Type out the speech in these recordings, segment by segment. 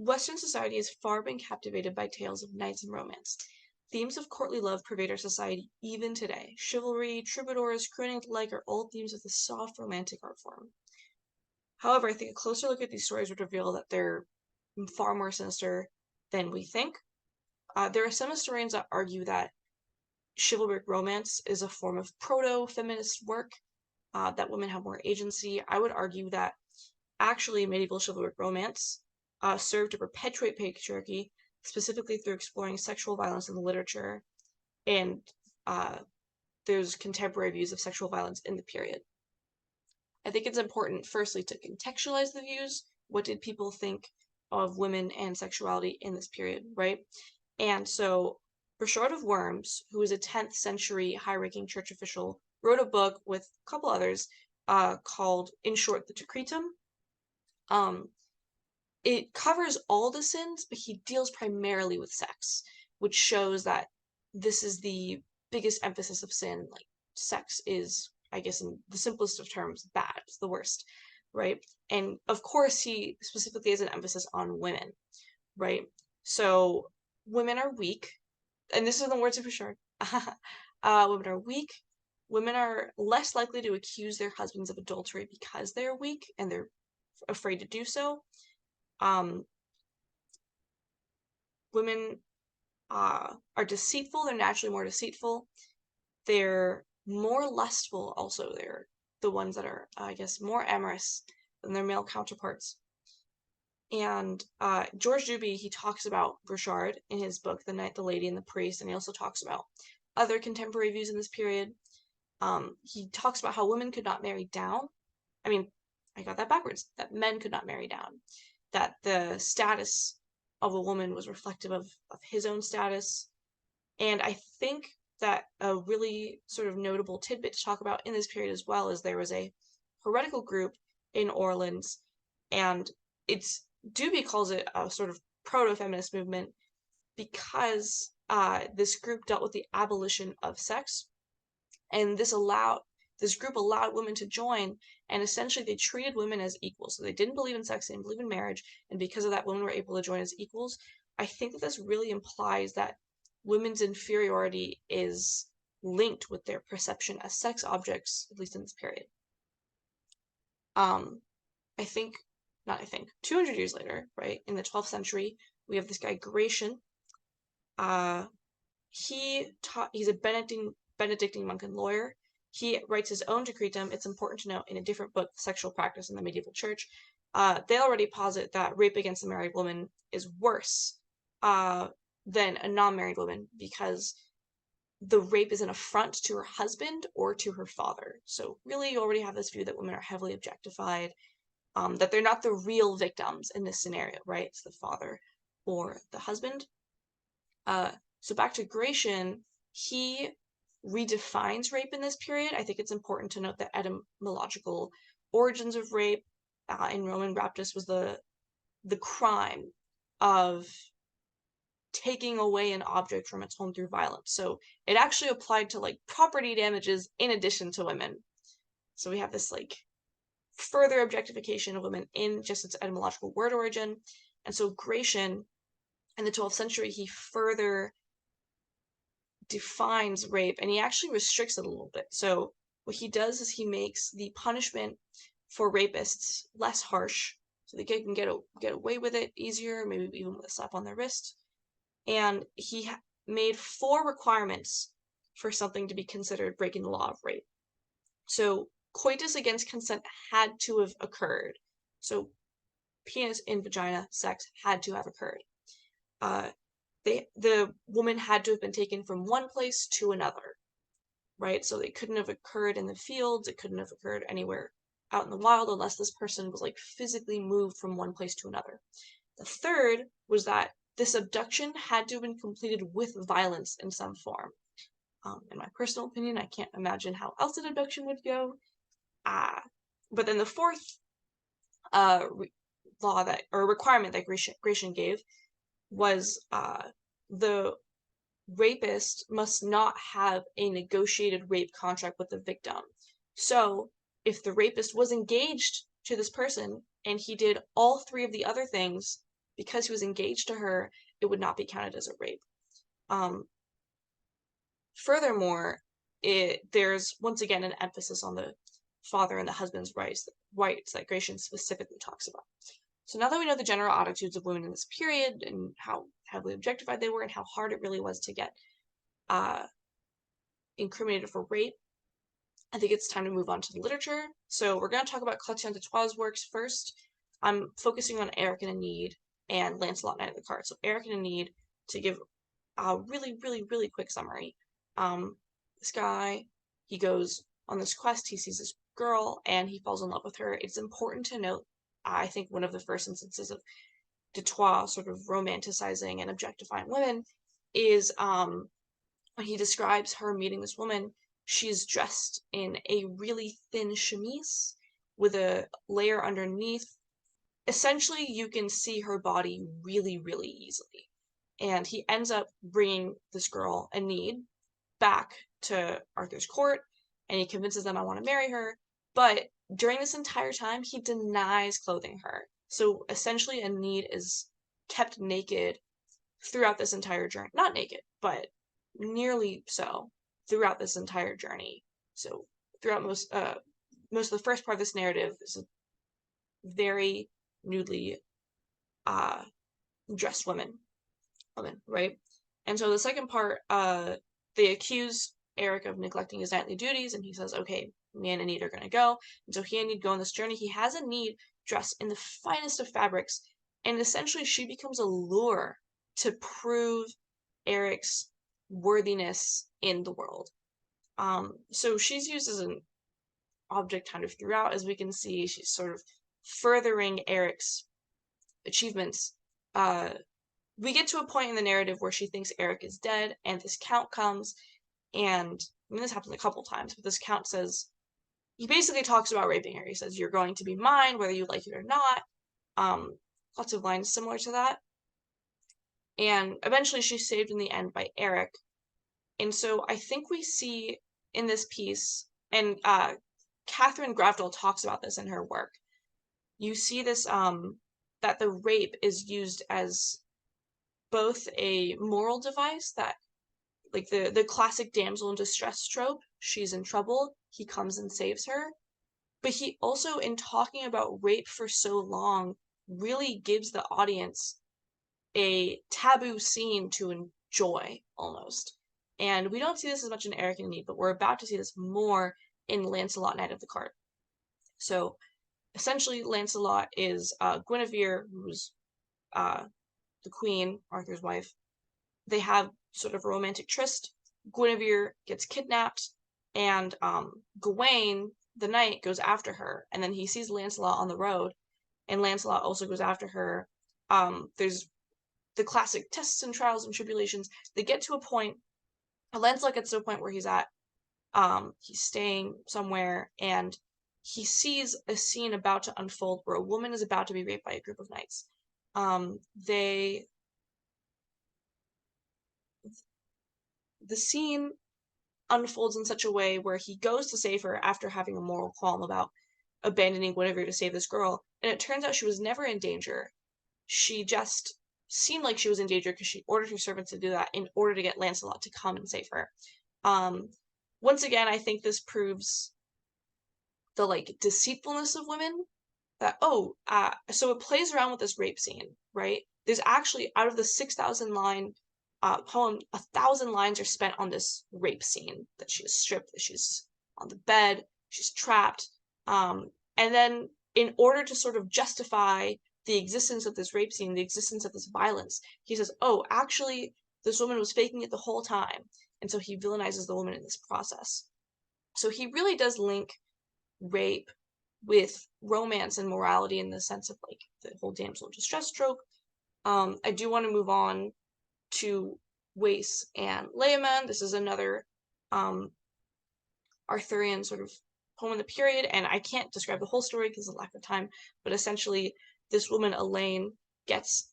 Western society has far been captivated by tales of knights and romance. Themes of courtly love pervade our society even today. Chivalry, troubadours, crooning alike are all themes of the soft romantic art form. However, I think a closer look at these stories would reveal that they're far more sinister than we think. There are some historians that argue that chivalric romance is a form of proto-feminist work, that women have more agency. I would argue that actually medieval chivalric romance served to perpetuate patriarchy, specifically through exploring sexual violence in the literature, and uh, there's contemporary views of sexual violence in the period. I think it's important, firstly, to contextualize the views. What did people think of women and sexuality in this period, right? And so, Burchard of Worms, who was a 10th century high ranking church official, wrote a book with a couple others called, in short, the Decretum. Um, it covers all the sins, but he deals primarily with sex, which shows that this is the biggest emphasis of sin. Like, sex is, I guess, in the simplest of terms, bad. It's the worst, right? And of course, he specifically has an emphasis on women, right? So, women are weak, and this is the words of Bouchard. Women are weak. Women are less likely to accuse their husbands of adultery because they're weak and they're afraid to do so. Um, Women are deceitful. They're naturally more deceitful. They're more lustful. Also, they're the ones that are, I guess, more amorous than their male counterparts. And George Duby, he talks about Burchard in his book, The Knight, the Lady, and the Priest, and he also talks about other contemporary views in this period. He talks about how women could not marry down. I mean, I got that backwards, that men could not marry down, that the status of a woman was reflective of his own status. And I think that a really sort of notable tidbit to talk about in this period as well is there was a heretical group in Orleans, and it's Doobie calls it a sort of proto-feminist movement because this group dealt with the abolition of sex, and this group allowed women to join, and essentially they treated women as equals. So they didn't believe in sex, they didn't believe in marriage, and because of that, women were able to join as equals. I think that this really implies that women's inferiority is linked with their perception as sex objects, at least in this period. Um, I think, not I think, 200 years later, right, in the 12th century, we have this guy Gratian. Uh, he's a Benedictine monk and lawyer. He writes his own decretum. It's important to note in a different book, Sexual Practice in the Medieval Church, they already posit that rape against a married woman is worse than a non-married woman because the rape is an affront to her husband or to her father. So really, you already have this view that women are heavily objectified, that they're not the real victims in this scenario, right? It's the father or the husband. So back to Gratian, he redefines rape in this period. I think it's important to note the etymological origins of rape in Roman Baptist was the crime of taking away an object from its home through violence. So it actually applied to like property damages in addition to women. So we have this like further objectification of women in just its etymological word origin. And so Gratian in the 12th century, he further defines rape and he actually restricts it a little bit. So what he does is he makes the punishment for rapists less harsh so they can get away with it easier, maybe even with a slap on their wrist. And he made 4 requirements for something to be considered breaking the law of rape. So coitus against consent had to have occurred. So penis in vagina sex had to have occurred. The woman had to have been taken from one place to another, right? So they couldn't have occurred in the fields, it couldn't have occurred anywhere out in the wild unless this person was like physically moved from one place to another. The third was that this abduction had to have been completed with violence in some form. In my personal opinion, I can't imagine how else an abduction would go. But then the fourth law that, or requirement that Gratian gave was the rapist must not have a negotiated rape contract with the victim. So if the rapist was engaged to this person and he did all 3 of the other things because he was engaged to her, it would not be counted as a rape. Furthermore, there's once again an emphasis on the father and the husband's rights that Gratian specifically talks about. So now that we know the general attitudes of women in this period and how heavily objectified they were and how hard it really was to get incriminated for rape, I think it's time to move on to the literature. So we're going to talk about Chrétien de Troyes' works first. I'm focusing on Eric and Enid and Lancelot Knight of the Cart. So Eric and Enid, to give a really, really, really quick summary. This guy, he goes on this quest, he sees this girl, and he falls in love with her. It's important to note, I think one of the first instances of de Troyes sort of romanticizing and objectifying women is when he describes her meeting this woman. She's dressed in a really thin chemise with a layer underneath. Essentially, you can see her body really, really easily. And he ends up bringing this girl, Enid, back to Arthur's court, and he convinces them, I want to marry her. But during this entire time, he denies clothing her. So essentially, Enid is kept naked throughout this entire journey. Not naked, but nearly so throughout this entire journey. So throughout most of the first part of this narrative is a very nudely dressed woman, right? And so the second part, they accuse Eric of neglecting his knightly duties, and he says, okay, me and Enid are going to go. And so he and Enid go on this journey. He has Enid dressed in the finest of fabrics, and essentially she becomes a lure to prove Eric's worthiness in the world. So she's used as an object kind of throughout. As we can see, she's sort of furthering Eric's achievements. We get to a point in the narrative where she thinks Eric is dead, and this count comes, and I mean, this happens a couple times, but this count says, he basically talks about raping her. He says, you're going to be mine, whether you like it or not. Lots of lines similar to that. And eventually she's saved in the end by Eric. And so I think we see in this piece, and Catherine Gravdell talks about this in her work, you see this, that the rape is used as both a moral device, that like the classic damsel in distress trope, she's in trouble, he comes and saves her, but he also, in talking about rape for so long, really gives the audience a taboo scene to enjoy, almost. And we don't see this as much in Eric and Enid, but we're about to see this more in Lancelot Knight of the Cart. So essentially, Lancelot is Guinevere, who's the queen, Arthur's wife. They have sort of a romantic tryst. Guinevere gets kidnapped, and Gawain, the knight, goes after her. And then he sees Lancelot on the road, and Lancelot also goes after her. There's the classic tests and trials and tribulations. They get to a point, Lancelot gets to a point where he's staying somewhere, and he sees a scene about to unfold where a woman is about to be raped by a group of knights. The scene unfolds in such a way where he goes to save her after having a moral qualm about abandoning Guinevere to save this girl, and it turns out she was never in danger. She just seemed like she was in danger because she ordered her servants to do that in order to get Lancelot to come and save her. Once again, I think this proves the like deceitfulness of women. That so it plays around with this rape scene, right? There's actually, out of the 6,000 line poem, 1,000 lines are spent on this rape scene, that she is stripped, that she's on the bed, she's trapped, and then in order to sort of justify the existence of this rape scene, the existence of this violence, he says, oh, actually, this woman was faking it the whole time, and so he villainizes the woman in this process. So he really does link rape with romance and morality in the sense of like the whole damsel in distress trope. I do want to move on to Wace and Layamon. This is another Arthurian sort of poem in the period, and I can't describe the whole story because of lack of time, but essentially this woman, Elaine, gets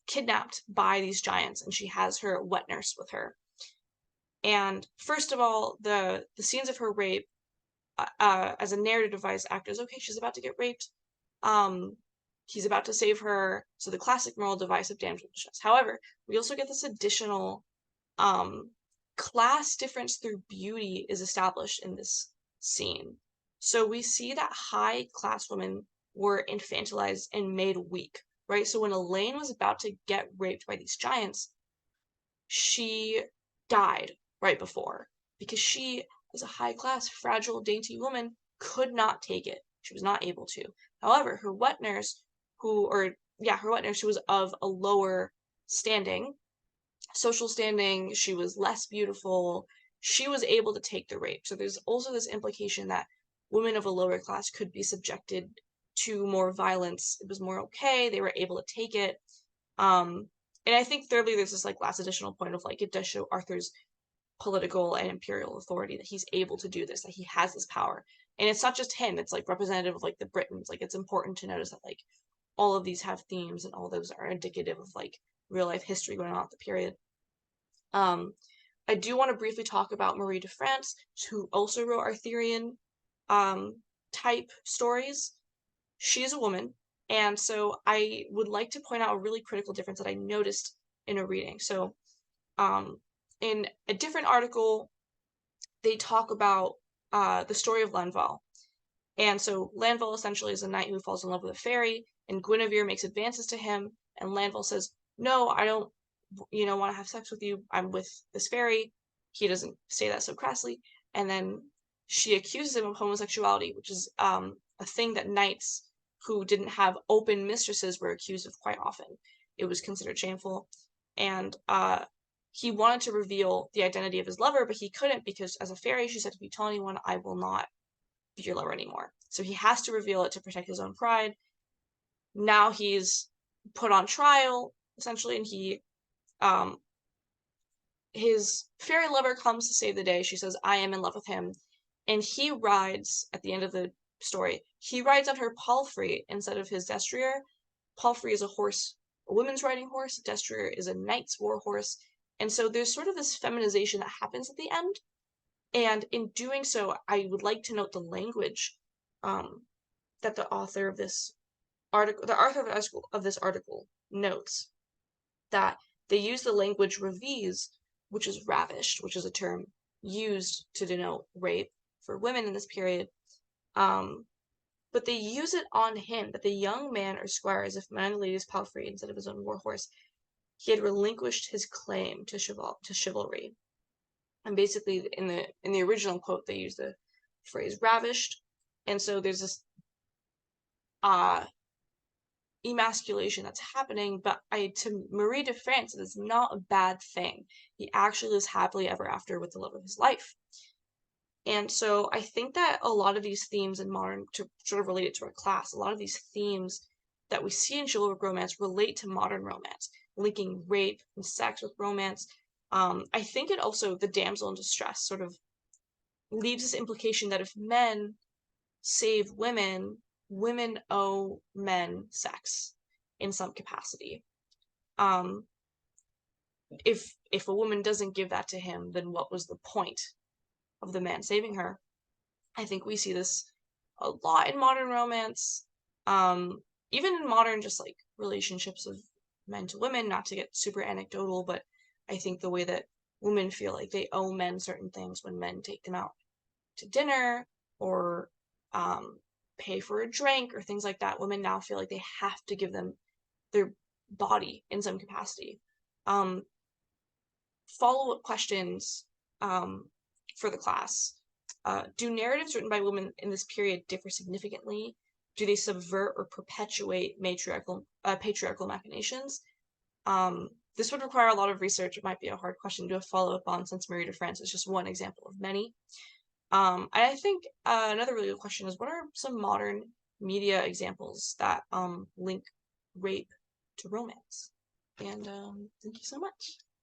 kidnapped by these giants, and she has her wet nurse with her. And first of all, the scenes of her rape, as a narrative device, act as, okay, she's about to get raped. he's about to save her, so the classic moral device of damsel in distress. However, we also get this additional class difference through beauty is established in this scene. So we see that high class women were infantilized and made weak, right? So when Elaine was about to get raped by these giants, she died right before because she, as a high class, fragile, dainty woman, could not take it. She was not able to. However, her wet nurse, who was of a lower standing, social standing, she was less beautiful, she was able to take the rape. So there's also this implication that women of a lower class could be subjected to more violence. It was more okay, they were able to take it. And I think thirdly, there's this like last additional point of like it does show Arthur's political and imperial authority, that he's able to do this, that he has this power. And it's not just him, it's like representative of like the Britons. Like it's important to notice that like all of these have themes and all those are indicative of like real life history going on at the period. I do want to briefly talk about Marie de France, who also wrote Arthurian type stories. She is a woman, and so I would like to point out a really critical difference that I noticed in a reading. So in a different article, they talk about the story of Lanval. And so Lanval essentially is a knight who falls in love with a fairy, and Guinevere makes advances to him, and Lanval says, no, I don't, want to have sex with you. I'm with this fairy. He doesn't say that so crassly. And then she accuses him of homosexuality, which is a thing that knights who didn't have open mistresses were accused of quite often. It was considered shameful. And he wanted to reveal the identity of his lover, but he couldn't because as a fairy, she said, if you tell anyone, I will not be your lover anymore. So he has to reveal it to protect his own pride. Now he's put on trial, essentially, and his fairy lover comes to save the day. She says, I am in love with him. And he rides, at the end of the story, he rides on her palfrey instead of his destrier. Palfrey is a horse, a woman's riding horse. Destrier is a knight's war horse. And so there's sort of this feminization that happens at the end. And in doing so, I would like to note the language that the author of this article notes, that they use the language revise, which is ravished, which is a term used to denote rape for women in this period. But they use it on him, that the young man or squire, as if man and lady's palfrey instead of his own war horse, he had relinquished his claim to chivalry. And basically, in the original quote, they use the phrase ravished, and so there's this emasculation that's happening. But to Marie de France, it is not a bad thing. He actually lives happily ever after with the love of his life. And so I think that a lot of these themes in modern, to sort of relate it to our class, a lot of these themes that we see in chivalric romance relate to modern romance, linking rape and sex with romance. I think it also, the damsel in distress sort of leaves this implication that if men save women, women owe men sex in some capacity. If a woman doesn't give that to him, then what was the point of the man saving her? I think we see this a lot in modern romance, even in modern just like relationships of men to women, not to get super anecdotal, but I think the way that women feel like they owe men certain things when men take them out to dinner or pay for a drink or things like that, women now feel like they have to give them their body in some capacity. Follow-up questions for the class. Do narratives written by women in this period differ significantly? Do they subvert or perpetuate patriarchal machinations? This would require a lot of research. It might be a hard question to do a follow-up on, since Marie de France is just one example of many. And I think another really good question is, what are some modern media examples that link rape to romance? And thank you so much.